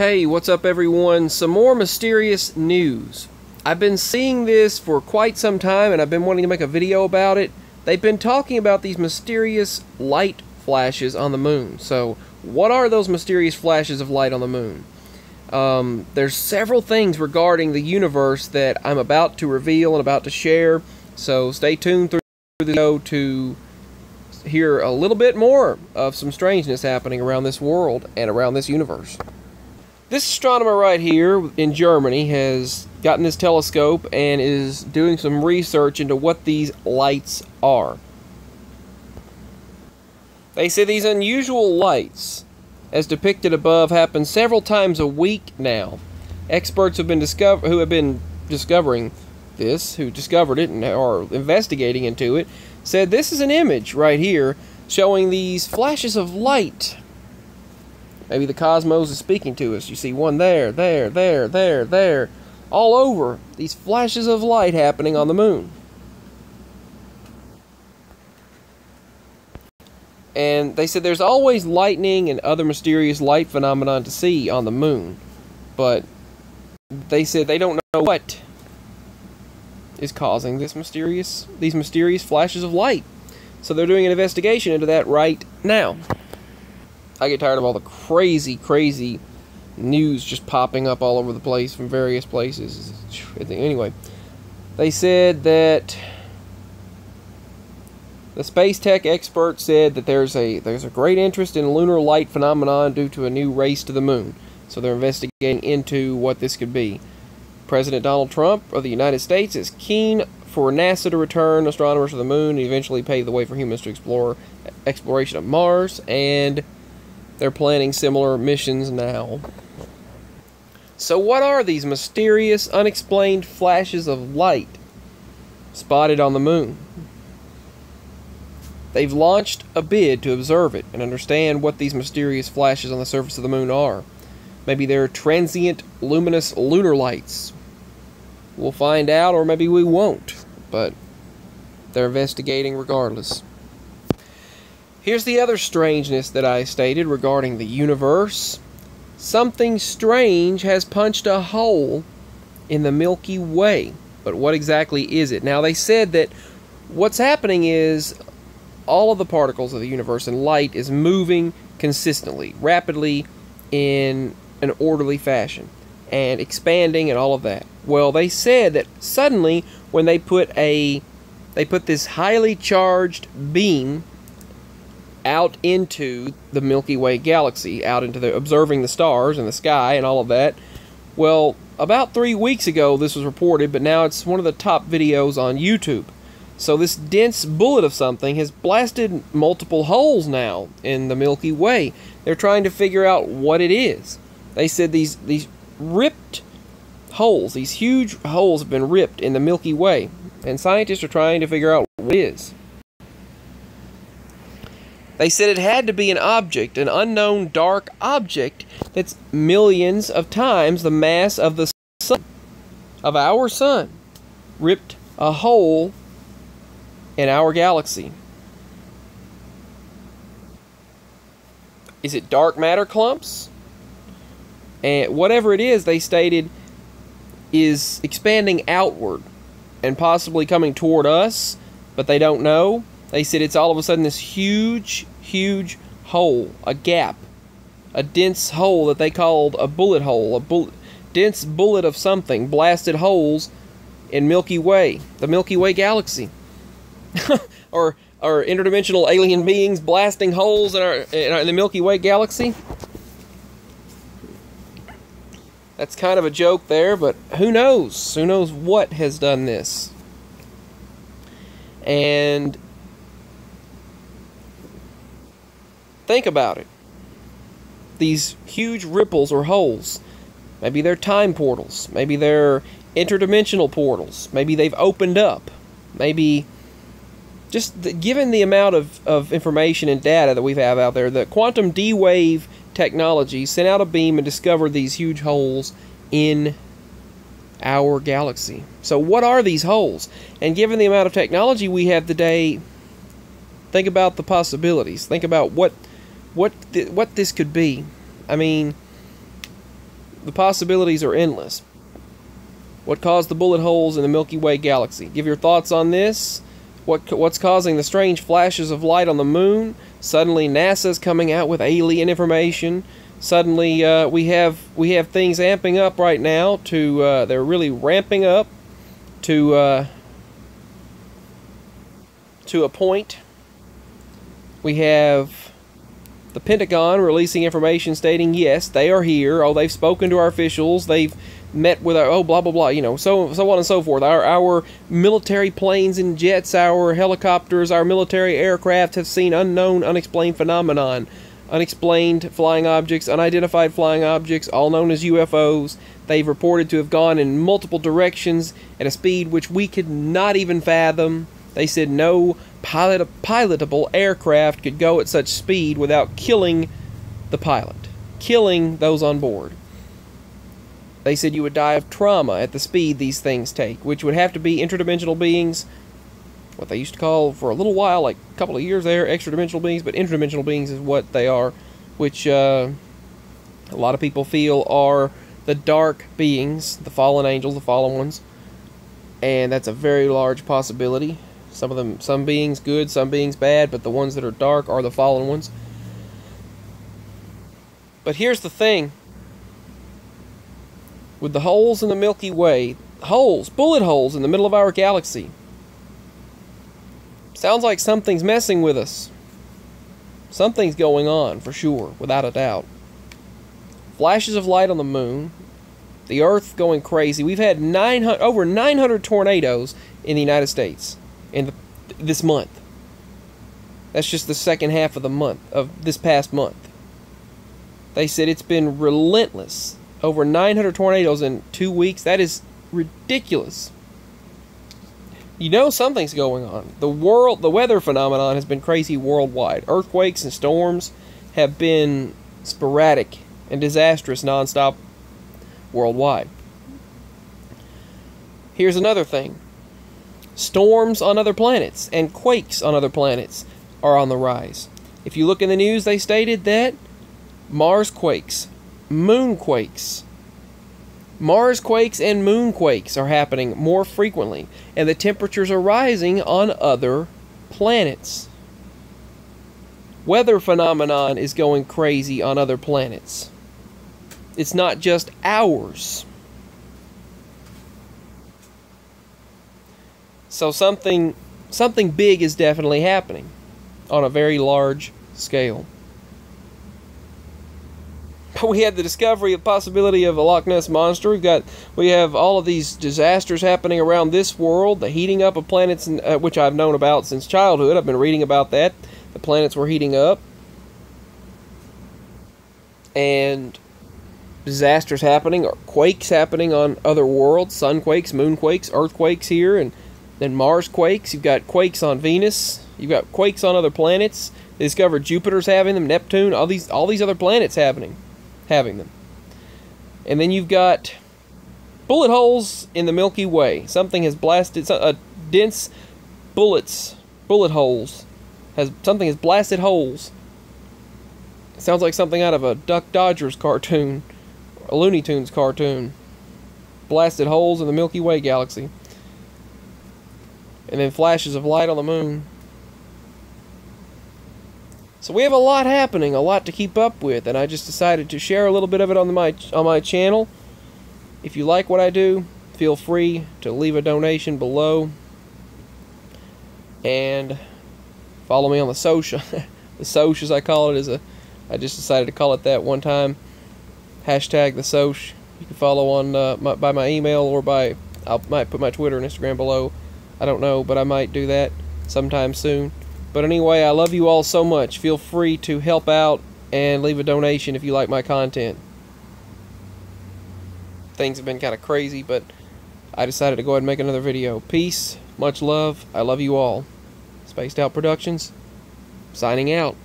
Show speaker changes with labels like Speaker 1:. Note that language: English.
Speaker 1: Hey, what's up everyone? Some more mysterious news. I've been seeing this for quite some time and I've been wanting to make a video about it. They've been talking about these mysterious light flashes on the moon. So, what are those mysterious flashes of light on the moon? There's several things regarding the universe that I'm about to reveal and about to share. So, stay tuned through the video to hear a little bit more of some strangeness happening around this world and around this universe. This astronomer right here in Germany has gotten this telescope and is doing some research into what these lights are. They say these unusual lights, as depicted above, happen several times a week now. Experts who have been discovering this, who discovered it and are investigating into it, said this is an image right here showing these flashes of light. Maybe the cosmos is speaking to us. You see one there, there, all over. These flashes of light happening on the moon. And they said there's always lightning and other mysterious light phenomenon to see on the moon. But they said they don't know what is causing these mysterious flashes of light. So they're doing an investigation into that right now. I get tired of all the crazy news just popping up all over the place from various places. Anyway, they said that the space tech expert said that there's a great interest in lunar light phenomenon due to a new race to the moon. So they're investigating into what this could be. President Donald Trump of the United States is keen for NASA to return astronomers to the moon and eventually pave the way for humans to explore exploration of Mars, and they're planning similar missions now. So what are these mysterious, unexplained flashes of light spotted on the moon? They've launched a bid to observe it and understand what these mysterious flashes on the surface of the moon are. Maybe they're transient, luminous lunar lights. We'll find out, or maybe we won't, but they're investigating regardless. Here's the other strangeness that I stated regarding the universe. Something strange has punched a hole in the Milky Way. But what exactly is it? Now, they said that what's happening is all of the particles of the universe and light is moving consistently, rapidly, in an orderly fashion, and expanding and all of that. Well, they said that suddenly when they put this highly charged beam out into the Milky Way galaxy, out into observing the stars and the sky and all of that. Well, about 3 weeks ago this was reported, but now it's one of the top videos on YouTube. So this dense bullet of something has blasted multiple holes now in the Milky Way. They're trying to figure out what it is. They said these ripped holes, these huge holes have been ripped in the Milky Way, and scientists are trying to figure out what it is. They said it had to be an object, an unknown dark object that's millions of times the mass of the sun, of our sun, ripped a hole in our galaxy. Is it dark matter clumps? And whatever it is, they stated, is expanding outward and possibly coming toward us, but they don't know. They said it's all of a sudden this huge hole, a gap, a dense hole that they called a bullet hole, dense bullet of something, blasted holes in Milky Way, the Milky Way galaxy. or interdimensional alien beings blasting holes in the Milky Way galaxy. That's kind of a joke there, but who knows? Who knows what has done this? And think about it. These huge ripples or holes, maybe they're time portals, maybe they're interdimensional portals, maybe they've opened up, maybe given the amount of information and data that we have out there, the quantum D-wave technology sent out a beam and discovered these huge holes in our galaxy. So what are these holes? And given the amount of technology we have today, think about the possibilities. Think about what this could be. I mean, the possibilities are endless. What caused the bullet holes in the Milky Way galaxy? Give your thoughts on this. What's causing the strange flashes of light on the moon? Suddenly NASA's coming out with alien information. Suddenly we have things amping up right now to they're really ramping up to a point. We have the Pentagon releasing information stating, yes, they are here. Oh, they've spoken to our officials. They've met with our, oh, blah, blah, blah, you know, so on and so forth. Our military planes and jets, our helicopters, our military aircraft have seen unknown, unexplained phenomenon. Unexplained flying objects, unidentified flying objects, all known as UFOs. They've reported to have gone in multiple directions at a speed which we could not even fathom. They said no pilotable aircraft could go at such speed without killing the pilot, killing those on board. They said you would die of trauma at the speed these things take, which would have to be interdimensional beings, what they used to call for a little while, like a couple of years there, extra-dimensional beings, but interdimensional beings is what they are, which a lot of people feel are the dark beings, the fallen angels, the fallen ones, and that's a very large possibility. Some beings good, some beings bad, but the ones that are dark are the fallen ones. But here's the thing. With the holes in the Milky Way, bullet holes in the middle of our galaxy, sounds like something's messing with us. Something's going on, for sure, without a doubt. Flashes of light on the moon, the Earth going crazy. We've had over 900 tornadoes in the United States this month. That's just the second half of the month, of this past month. They said it's been relentless. Over 900 tornadoes in 2 weeks. That is ridiculous. You know something's going on. The weather phenomenon has been crazy worldwide. Earthquakes and storms have been sporadic and disastrous nonstop worldwide. Here's another thing. Storms on other planets and quakes on other planets are on the rise. If you look in the news, they stated that Mars quakes, moonquakes, and moonquakes are happening more frequently, and the temperatures are rising on other planets. Weather phenomenon is going crazy on other planets. It's not just ours. So something big is definitely happening on a very large scale. But we had the discovery of possibility of a Loch Ness Monster. We have all of these disasters happening around this world. The heating up of planets, which I've known about since childhood. I've been reading about that. The planets were heating up. And disasters happening, or quakes happening on other worlds. Sunquakes, moonquakes, earthquakes here, and then Mars quakes. You've got quakes on Venus. You've got quakes on other planets. They discovered Jupiter's having them, Neptune, all these other planets having them. And then you've got bullet holes in the Milky Way. Something has blasted, dense bullet holes. Something has blasted holes. It sounds like something out of a Duck Dodgers cartoon, a Looney Tunes cartoon. Blasted holes in the Milky Way galaxy. And then flashes of light on the moon. So we have a lot happening, a lot to keep up with, and I just decided to share a little bit of it on my channel. If you like what I do, feel free to leave a donation below, and follow me on the social. The Soch, as I call it, I just decided to call it that one time. Hashtag the Soch. You can follow on by my email, or I might put my Twitter and Instagram below. I don't know, but I might do that sometime soon. But anyway, I love you all so much. Feel free to help out and leave a donation if you like my content. Things have been kind of crazy, but I decided to go ahead and make another video. Peace, much love, I love you all. Spaced Out Productions, signing out.